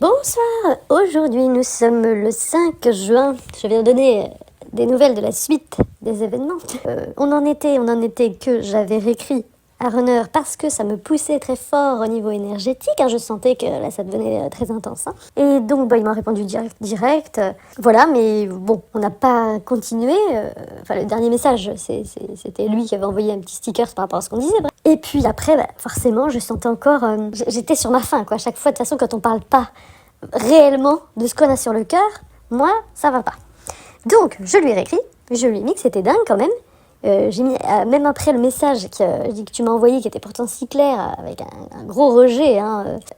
Bonsoir, aujourd'hui nous sommes le 5 juin. Je viens donner des nouvelles de la suite des événements. On en était que j'avais réécrit à Runner parce que ça me poussait très fort au niveau énergétique. Je sentais que là ça devenait très intense. Et donc il m'a répondu direct. Voilà, mais bon, on n'a pas continué. Le dernier message, c'était lui qui avait envoyé un petit sticker par rapport à ce qu'on disait. Bref. Et puis après, forcément, je sentais encore... j'étais sur ma faim, quoi. À chaque fois, de toute façon, quand on parle pas réellement de ce qu'on a sur le cœur, moi, ça va pas. Donc, je lui ai réécrit, je lui ai mis que c'était dingue quand même. J'ai mis, même après le message que tu m'as envoyé, qui était pourtant si clair, avec un gros rejet,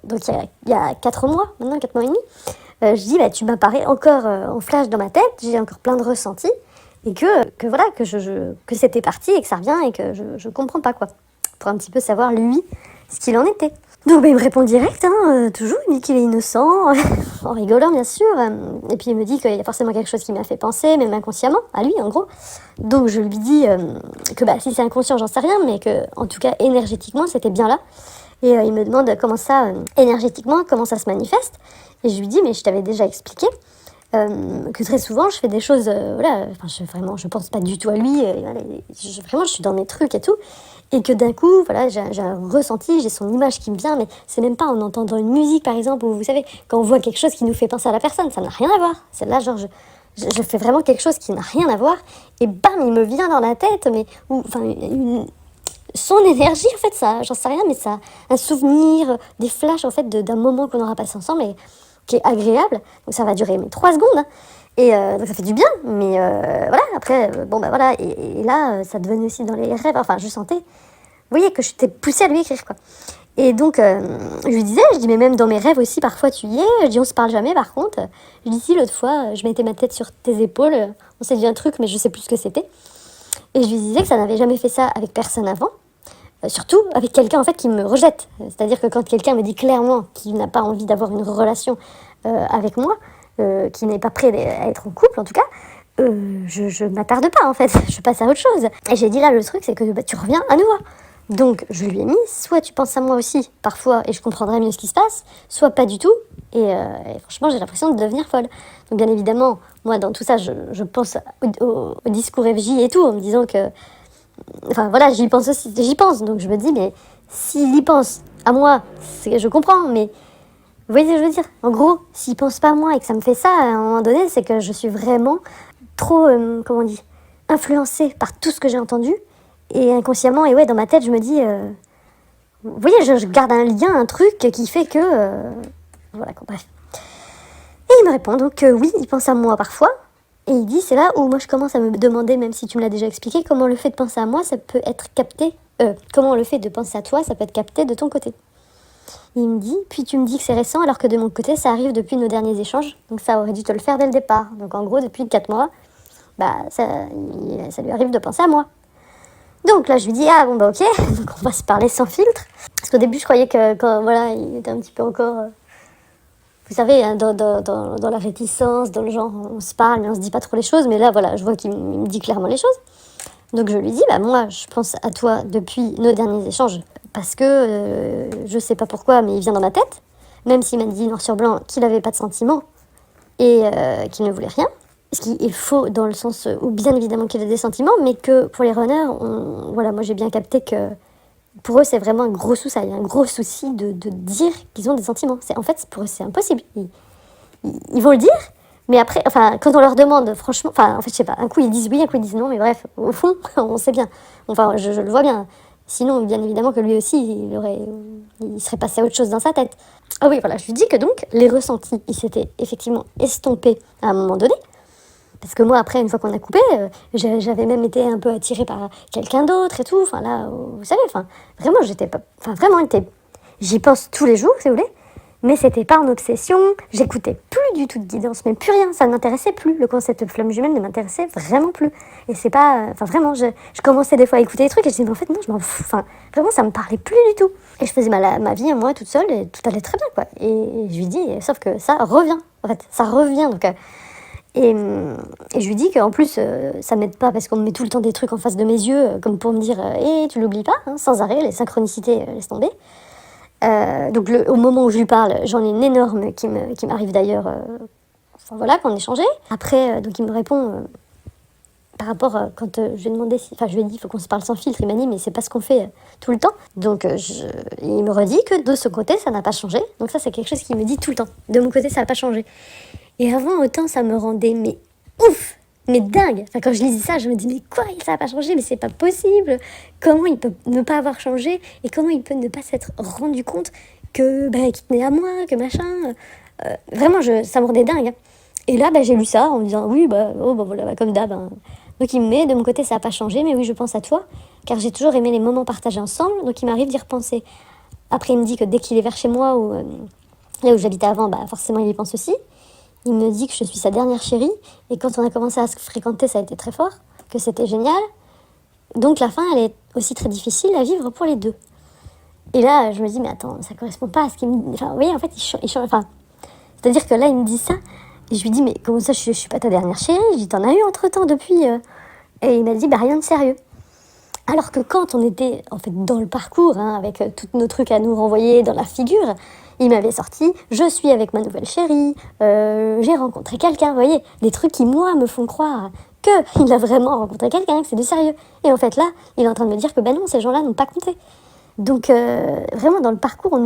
donc il y a 4 mois, maintenant 4 mois et demi, je dis, tu m'apparais encore en flash dans ma tête, j'ai encore plein de ressentis, et que voilà, que c'était parti, et que ça revient, et que je comprends pas, quoi. Pour un petit peu savoir, lui, ce qu'il en était. Donc il me répond direct, toujours, il me dit qu'il est innocent, en rigolant bien sûr, et puis il me dit qu'il y a forcément quelque chose qui m'a fait penser, même inconsciemment, à lui en gros. Donc je lui dis que si c'est inconscient j'en sais rien, mais que en tout cas énergétiquement c'était bien là. Et il me demande comment ça, énergétiquement, comment ça se manifeste. Et je lui dis, mais je t'avais déjà expliqué que très souvent je fais des choses, je pense pas du tout à lui, vraiment je suis dans mes trucs et tout. Et que d'un coup, voilà, j'ai un ressenti, j'ai son image qui me vient, mais c'est même pas en entendant une musique, par exemple, ou vous savez, quand on voit quelque chose qui nous fait penser à la personne, ça n'a rien à voir. C'est là, genre, je fais vraiment quelque chose qui n'a rien à voir, et bam, il me vient dans la tête, son énergie, en fait, ça, j'en sais rien, mais ça, un souvenir, des flashs, en fait, d'un moment qu'on aura passé ensemble, et qui est agréable. Donc ça va durer 3 secondes, Et donc ça fait du bien, mais voilà, après, voilà, et là, ça devenait aussi dans les rêves, je sentais, vous voyez, que j'étais poussée à lui écrire, quoi. Et donc, je lui disais, je dis, mais même dans mes rêves aussi, parfois tu y es, je dis, on se parle jamais, par contre. Je dis, si, l'autre fois, je mettais ma tête sur tes épaules, on s'est dit un truc, mais je sais plus ce que c'était. Et je lui disais que ça n'avait jamais fait ça avec personne avant, surtout avec quelqu'un, en fait, qui me rejette. C'est-à-dire que quand quelqu'un me dit clairement qu'il n'a pas envie d'avoir une relation avec moi, qui n'est pas prêt à être en couple en tout cas, je m'attarde pas en fait, je passe à autre chose. Et j'ai dit là, le truc c'est que tu reviens à nouveau. Donc je lui ai mis, soit tu penses à moi aussi parfois et je comprendrai mieux ce qui se passe, soit pas du tout. Et franchement j'ai l'impression de devenir folle. Donc bien évidemment, moi dans tout ça je pense au discours FJ et tout, en me disant que, j'y pense aussi, j'y pense. Donc je me dis, mais s'il y pense à moi, je comprends, mais vous voyez ce que je veux dire? En gros, s'il pense pas à moi et que ça me fait ça, à un moment donné, c'est que je suis vraiment trop, comment on dit, influencée par tout ce que j'ai entendu. Et inconsciemment, et ouais, dans ma tête, je me dis... vous voyez, je garde un lien, un truc qui fait que... voilà, bref. Et il me répond donc que oui, il pense à moi parfois. Et il dit, c'est là où moi je commence à me demander, même si tu me l'as déjà expliqué, comment le fait de penser à moi, ça peut être capté... comment le fait de penser à toi, ça peut être capté de ton côté. Il me dit, puis tu me dis que c'est récent, alors que de mon côté, ça arrive depuis nos derniers écéchanges. Donc ça aurait dû te le faire dès le départ. Donc en gros, depuis 4 mois, ça lui arrive de penser à moi. Donc là, je lui dis, ok, donc on va se parler sans filtre. Parce qu'au début, je croyais que, il était un petit peu encore... vous savez, dans la réticence, dans le genre, on se parle, mais on se dit pas trop les choses. Mais là, voilà, je vois qu'il me dit clairement les choses. Donc je lui dis, moi, je pense à toi depuis nos derniers échanges. Parce que, je sais pas pourquoi, mais il vient dans ma tête. Même s'il m'a dit noir sur blanc qu'il avait pas de sentiments et qu'il ne voulait rien. Ce qui est faux dans le sens où bien évidemment qu'il a des sentiments, mais que pour les runners, moi j'ai bien capté que pour eux c'est vraiment un gros souci. Il y a un gros souci de dire qu'ils ont des sentiments. En fait, pour eux c'est impossible. Ils vont le dire, mais après, quand on leur demande, franchement, je sais pas, un coup ils disent oui, un coup ils disent non, mais bref, au fond, on sait bien. Je le vois bien. Sinon, bien évidemment que lui aussi, il serait passé à autre chose dans sa tête. Ah oui, voilà, je lui dis que donc, les ressentis, ils s'étaient effectivement estompés à un moment donné. Parce que moi, après, une fois qu'on a coupé, j'avais même été un peu attirée par quelqu'un d'autre et tout. Vous savez, vraiment, j'y pense tous les jours, si vous voulez. Mais c'était pas en obsession, j'écoutais plus du tout de guidance, mais plus rien, ça ne m'intéressait plus. Le concept de flamme jumelle ne m'intéressait vraiment plus. Et c'est pas... vraiment, je commençais des fois à écouter des trucs et je disais, mais en fait, non, je m'en fous. Vraiment, ça me parlait plus du tout. Et je faisais ma vie, moi, toute seule, et tout allait très bien, quoi. Et je lui dis, sauf que ça revient, en fait, ça revient, donc... Et je lui dis qu'en plus, ça m'aide pas parce qu'on me met tout le temps des trucs en face de mes yeux, comme pour me dire, tu l'oublies pas, sans arrêt, les synchronicités, laisse tomber. Donc au moment où je lui parle, j'en ai une énorme qui m'arrive d'ailleurs, enfin voilà, qu'on échangeait. Après, donc il me répond par rapport quand je lui ai demandé, enfin je lui ai dit, il faut qu'on se parle sans filtre. Il m'a dit, mais c'est pas ce qu'on fait tout le temps. Donc il me redit que de ce côté, ça n'a pas changé. Donc ça, c'est quelque chose qu'il me dit tout le temps. De mon côté, ça n'a pas changé. Et avant, autant ça me rendait, mais ouf, mais dingue. Enfin, quand je lisais ça, je me dis, mais quoi, ça n'a pas changé, mais c'est pas possible. Comment il peut ne pas avoir changé et comment il peut ne pas s'être rendu compte que, qu'il tenait à moi, que machin. Vraiment, ça me rendait dingue. Et là, j'ai lu ça en me disant, oui, voilà, comme d'hab. Hein. Donc il me met, de mon côté, ça n'a pas changé, mais oui, je pense à toi, car j'ai toujours aimé les moments partagés ensemble, donc il m'arrive d'y repenser. Après, il me dit que dès qu'il est vers chez moi, ou là où j'habitais avant, forcément, il y pense aussi. Il me dit que je suis sa dernière chérie, et quand on a commencé à se fréquenter, ça a été très fort, que c'était génial. Donc la fin, elle est aussi très difficile à vivre pour les deux. Et là, je me dis, mais attends, ça correspond pas à ce qu'il me dit. Enfin, vous voyez, en fait, il change. Enfin, c'est-à-dire que là, il me dit ça, et je lui dis, mais comment ça, je suis pas ta dernière chérie? Je dis, t'en as eu entre-temps depuis. Et il m'a dit, rien de sérieux. Alors que quand on était en fait dans le parcours, avec tous nos trucs à nous renvoyer dans la figure, il m'avait sorti, je suis avec ma nouvelle chérie, j'ai rencontré quelqu'un, vous voyez, des trucs qui, moi, me font croire qu'il a vraiment rencontré quelqu'un, que c'est du sérieux. Et en fait, là, il est en train de me dire que non, ces gens-là n'ont pas compté. Donc, vraiment, dans le parcours,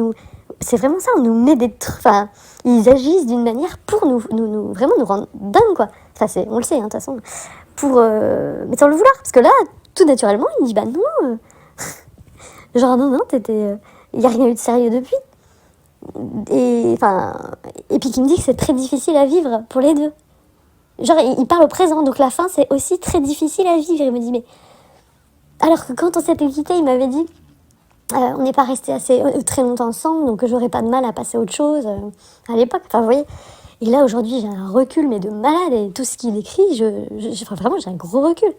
c'est vraiment ça, on nous met des trucs, enfin, ils agissent d'une manière pour vraiment nous rendre dingue, quoi. Enfin, on le sait, de toute façon, mais sans le vouloir, parce que là, tout naturellement, il me dit, non, genre, non, il n'y a rien eu de sérieux depuis. Et puis qui me dit que c'est très difficile à vivre pour les deux. Genre, il parle au présent, donc la fin, c'est aussi très difficile à vivre. Il me dit, mais... Alors que quand on s'était quitté, il m'avait dit, on n'est pas resté assez très longtemps ensemble, donc j'aurais pas de mal à passer à autre chose à l'époque. Enfin, vous voyez. Et là, aujourd'hui, j'ai un recul, mais de malade, et tout ce qu'il écrit, vraiment, j'ai un gros recul.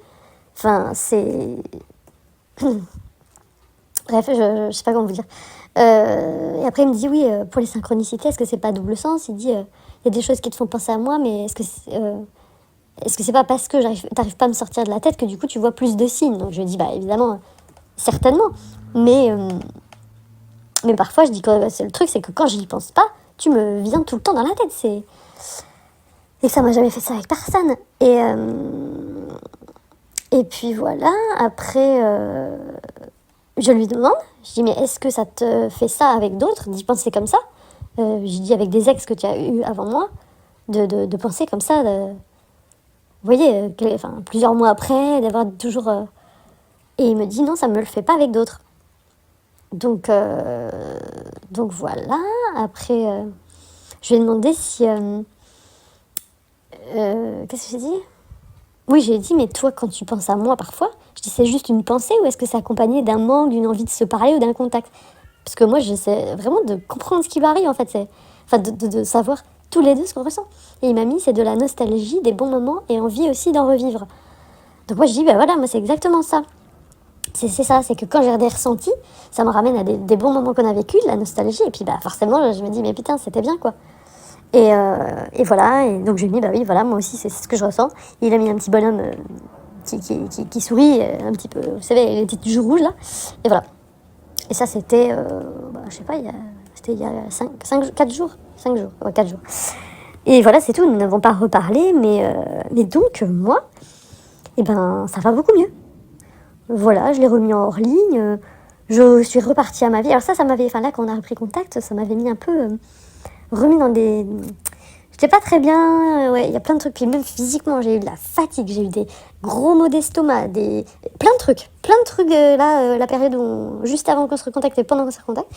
Enfin, c'est... Bref, je sais pas comment vous dire. Et après, il me dit, oui, pour les synchronicités, est-ce que c'est pas double sens? Il dit, il y a des choses qui te font penser à moi, mais est-ce que c'est pas parce que t'arrives pas à me sortir de la tête que du coup, tu vois plus de signes? Donc je lui dis, évidemment, certainement. Mais parfois, je dis que c'est le truc, c'est que quand je n'y pense pas, tu me viens tout le temps dans la tête. Et ça m'a jamais fait ça avec personne. Et puis voilà, après, je lui demande, je dis, mais est-ce que ça te fait ça avec d'autres, d'y penser comme ça? Je dis, avec des ex que tu as eu avant moi, de penser comme ça, vous voyez, plusieurs mois après, d'avoir toujours... Et il me dit, non, ça me le fait pas avec d'autres. Donc voilà, après, je lui ai demandé si... qu'est-ce que j'ai dit? Oui, j'ai dit, mais toi, quand tu penses à moi parfois, je dis, c'est juste une pensée ou est-ce que c'est accompagné d'un manque, d'une envie de se parler ou d'un contact? Parce que moi, j'essaie vraiment de comprendre ce qui lui arrive, en fait. De savoir tous les deux ce qu'on ressent. Et il m'a mis, c'est de la nostalgie, des bons moments et envie aussi d'en revivre. Donc moi, je dis, voilà, moi, c'est exactement ça. C'est ça, c'est que quand j'ai des ressentis, ça me ramène à des bons moments qu'on a vécu, de la nostalgie. Et puis, forcément, je me dis, mais putain, c'était bien, quoi. Et voilà, et donc je lui ai mis, oui, voilà, moi aussi, c'est ce que je ressens. Il a mis un petit bonhomme qui sourit un petit peu, vous savez, les petites joues rouges, là. Et voilà. Et ça, c'était, je sais pas, c'était il y a 4 jours. 5 jours, 4 jours. Et voilà, c'est tout, nous n'avons pas reparlé, mais donc, moi, ça va beaucoup mieux. Voilà, je l'ai remis en hors ligne, je suis repartie à ma vie. Alors ça m'avait, là, quand on a repris contact, ça m'avait mis un peu... remis dans des... J'étais pas très bien, il y a plein de trucs. Puis même physiquement, j'ai eu de la fatigue, j'ai eu des gros maux d'estomac, plein de trucs. La période juste avant qu'on se recontacte et pendant qu'on se recontacte.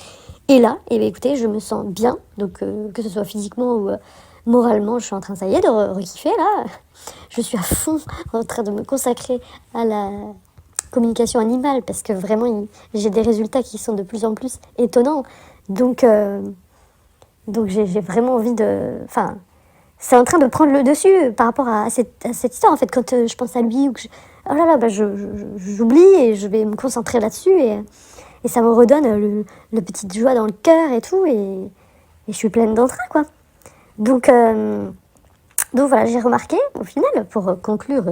Et là, écoutez, je me sens bien. Donc, que ce soit physiquement ou moralement, je suis en train, ça y est, de rekiffer, là. Je suis à fond en train de me consacrer à la communication animale parce que vraiment, j'ai des résultats qui sont de plus en plus étonnants. Donc j'ai vraiment envie de... c'est en train de prendre le dessus par rapport à cette histoire, en fait, quand je pense à lui ou que oh là là, j'oublie et je vais me concentrer là-dessus et ça me redonne le petite joie dans le cœur et tout et je suis pleine d'entrain, quoi. Donc voilà, j'ai remarqué, au final, pour conclure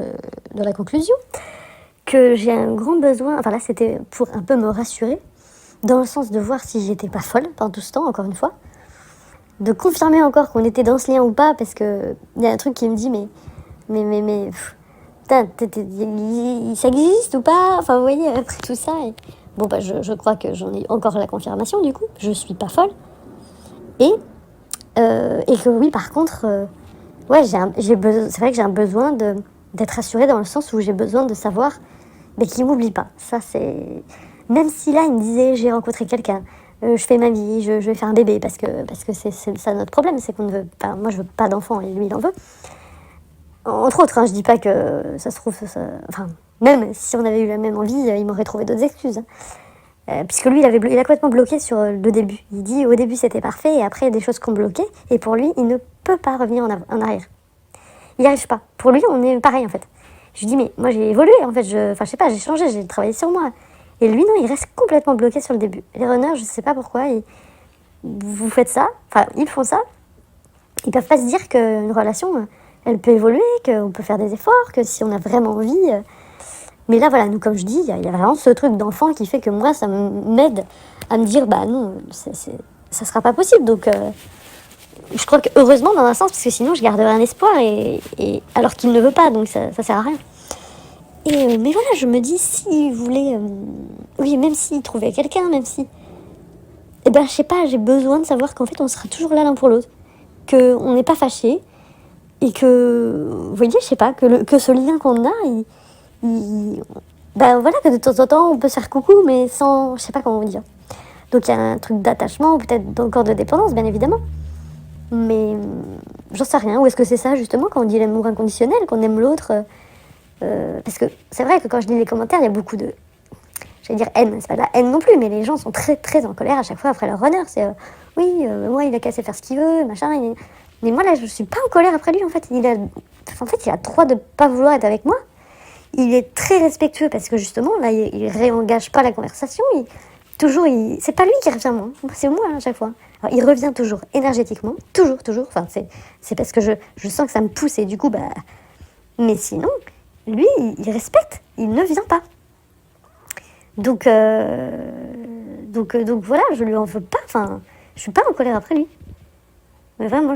dans la conclusion, que j'ai un grand besoin, là, c'était pour un peu me rassurer, dans le sens de voir si j'étais pas folle pendant tout ce temps, encore une fois, de confirmer encore qu'on était dans ce lien ou pas, parce que il y a un truc qui me dit putain, ça existe ou pas, enfin vous voyez, après tout ça, et bon bah je crois que j'en ai encore la confirmation du coup, je suis pas folle, et que oui par contre, ouais c'est vrai que j'ai un besoin d'être rassurée dans le sens où j'ai besoin de savoir qu'il m'oublie pas, ça c'est, même si là il me disait j'ai rencontré quelqu'un, je fais ma vie, je vais faire un bébé parce que c'est ça notre problème, c'est qu'on ne veut pas, moi je veux pas d'enfant et lui il en veut. Entre autres, hein, je dis pas que ça se trouve, enfin, même si on avait eu la même envie, il m'aurait trouvé d'autres excuses. Puisque lui, il a complètement bloqué sur le début. Il dit au début c'était parfait et après il y a des choses qui ont bloqué et pour lui, il ne peut pas revenir en arrière. Il n'y arrive pas. Pour lui, on est pareil en fait. Je lui dis mais moi j'ai évolué en fait, je sais pas, j'ai changé, j'ai travaillé sur moi. Et lui non, il reste complètement bloqué sur le début. Les runners, je sais pas pourquoi, vous faites ça, enfin ils font ça, ils peuvent pas se dire qu'une relation elle peut évoluer, qu'on peut faire des efforts, que si on a vraiment envie. Mais là, voilà, nous, comme je dis, il y a vraiment ce truc d'enfant qui fait que moi, ça m'aide à me dire, bah non, ça sera pas possible. Donc, je crois que heureusement, dans un sens, parce que sinon, je garderais un espoir, alors qu'il ne veut pas, donc ça sert à rien. Mais voilà, je me dis, s'il voulait, oui, même s'il trouvait quelqu'un, même si, eh ben, je sais pas, j'ai besoin de savoir qu'en fait, on sera toujours là l'un pour l'autre, qu'on n'est pas fâchés, et que, vous voyez, je sais pas, que ce lien qu'on a, ben voilà, que de temps en temps, on peut se faire coucou, mais sans, je sais pas comment vous dire. Donc il y a un truc d'attachement, peut-être encore de dépendance, bien évidemment. Mais j'en sais rien. Ou est-ce que c'est ça, justement, quand on dit l'amour inconditionnel, qu'on aime l'autre parce que c'est vrai que quand je lis les commentaires, il y a beaucoup de, j'allais dire haine, c'est pas de la haine non plus, mais les gens sont très très en colère à chaque fois après leur runner. C'est oui, moi il a qu'à faire ce qu'il veut, machin. Mais moi là, je suis pas en colère après lui en fait. Il a le droit de pas vouloir être avec moi. Il est très respectueux parce que justement là, il réengage pas la conversation. C'est pas lui qui revient moi, c'est moi à chaque fois. Alors, il revient toujours énergétiquement, toujours. Enfin c'est parce que je sens que ça me pousse et du coup bah. Mais sinon, lui, il respecte, il ne vient pas. Donc voilà, je lui en veux pas, enfin, je suis pas en colère après lui. Mais vraiment,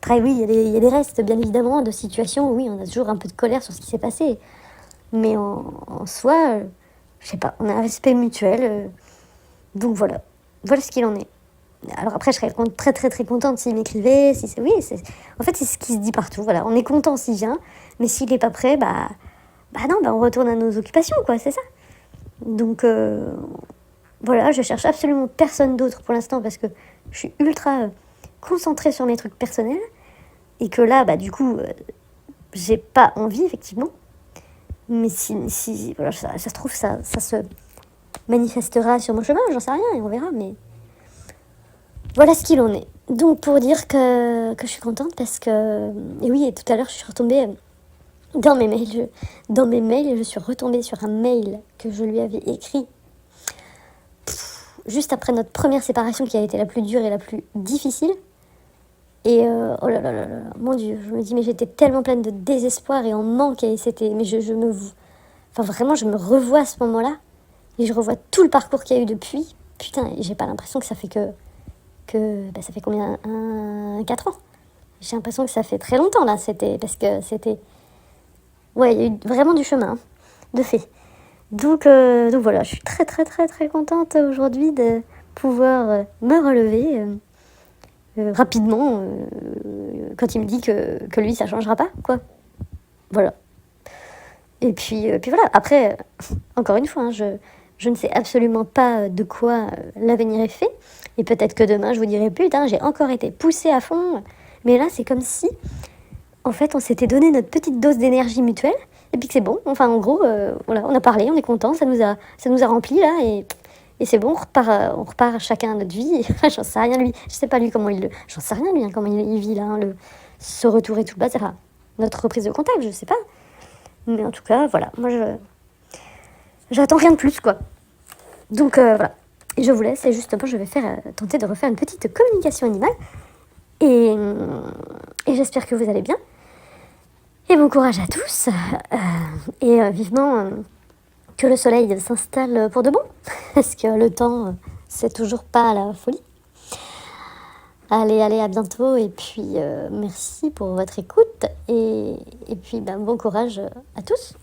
après oui, il y a des restes, bien évidemment, de situations où oui, on a toujours un peu de colère sur ce qui s'est passé. Mais en soi, je sais pas, on a un respect mutuel. Donc voilà ce qu'il en est. Alors après, je serais très très très contente s'il m'écrivait, si c'est... Oui, en fait, c'est ce qui se dit partout, voilà. On est content s'il vient, mais s'il n'est pas prêt, on retourne à nos occupations, quoi, c'est ça. Donc, voilà, je cherche absolument personne d'autre pour l'instant parce que je suis ultra concentrée sur mes trucs personnels et que là, du coup, j'ai pas envie, effectivement. Mais si voilà, ça se trouve, ça se manifestera sur mon chemin, j'en sais rien et on verra, mais voilà ce qu'il en est. Donc pour dire que je suis contente parce que... Et oui, et tout à l'heure, je suis retombée dans mes mails et je suis retombée sur un mail que je lui avais écrit juste après notre première séparation qui a été la plus dure et la plus difficile. Et oh là là là là, mon Dieu, je me dis, mais j'étais tellement pleine de désespoir et en manque, et c'était... Mais vraiment, je me revois à ce moment-là, et je revois tout le parcours qu'il y a eu depuis. Putain, et j'ai pas l'impression que ça fait ça fait combien 4 ans. J'ai l'impression que ça fait très longtemps, là, ouais, il y a eu vraiment du chemin, de fait. Donc voilà, je suis très très très très contente aujourd'hui de pouvoir me relever rapidement quand il me dit que lui ça changera pas, quoi. Voilà. Et puis voilà, après, encore une fois, hein, je ne sais absolument pas de quoi l'avenir est fait. Et peut-être que demain, je vous dirai, putain, j'ai encore été poussée à fond. Mais là, c'est comme si, en fait, on s'était donné notre petite dose d'énergie mutuelle. Et puis que c'est bon. Enfin, en gros, voilà, on a parlé, on est content, ça nous a rempli, là. Et c'est bon, on repart chacun à notre vie. J'en sais rien, lui. Je sais pas, lui, j'en sais rien, lui, hein, comment il vit, là. Hein, ce retour et tout. Enfin, notre reprise de contact, je sais pas. Mais en tout cas, voilà. Moi, j'attends rien de plus, quoi. Donc, voilà. Et je vous laisse. Et justement, je vais tenter de refaire une petite communication animale. Et j'espère que vous allez bien. Et bon courage à tous. Et vivement que le soleil s'installe pour de bon. parce que le temps, c'est toujours pas la folie. Allez, allez, à bientôt et puis merci pour votre écoute et puis bon courage à tous.